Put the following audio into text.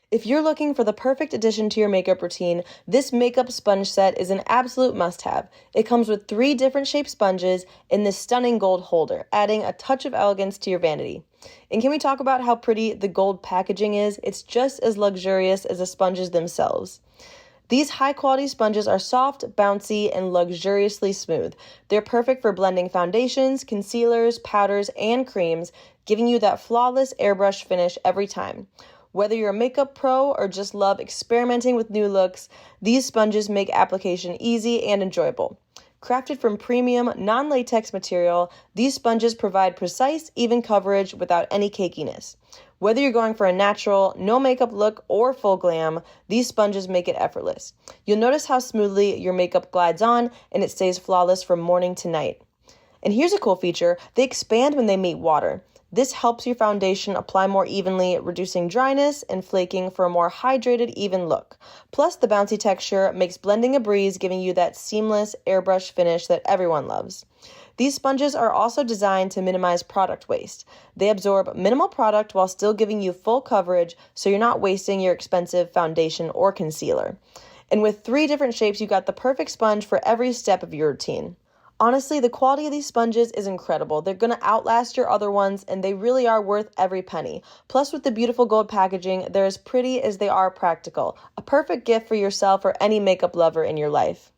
If you're looking for the perfect addition to your makeup routine, this makeup sponge set is an absolute must-have. It comes with 3 different shaped sponges in this stunning gold holder, adding a touch of elegance to your vanity. And can we talk about how pretty the gold packaging is? It's just as luxurious as the sponges themselves. These high-quality sponges are soft, bouncy, and luxuriously smooth. They're perfect for blending foundations, concealers, powders, and creams, giving you that flawless airbrush finish every time. Whether you're a makeup pro or just love experimenting with new looks, these sponges make application easy and enjoyable. Crafted from premium, non-latex material, these sponges provide precise, even coverage without any cakiness. Whether you're going for a natural, no makeup look or full glam, these sponges make it effortless. You'll notice how smoothly your makeup glides on and it stays flawless from morning to night. And here's a cool feature, they expand when they meet water. This helps your foundation apply more evenly, reducing dryness and flaking for a more hydrated, even look. Plus, the bouncy texture makes blending a breeze, giving you that seamless airbrush finish that everyone loves. These sponges are also designed to minimize product waste. They absorb minimal product while still giving you full coverage, so you're not wasting your expensive foundation or concealer. And with 3 different shapes, you got the perfect sponge for every step of your routine. Honestly, the quality of these sponges is incredible. They're going to outlast your other ones, and they really are worth every penny. Plus, with the beautiful gold packaging, they're as pretty as they are practical. A perfect gift for yourself or any makeup lover in your life.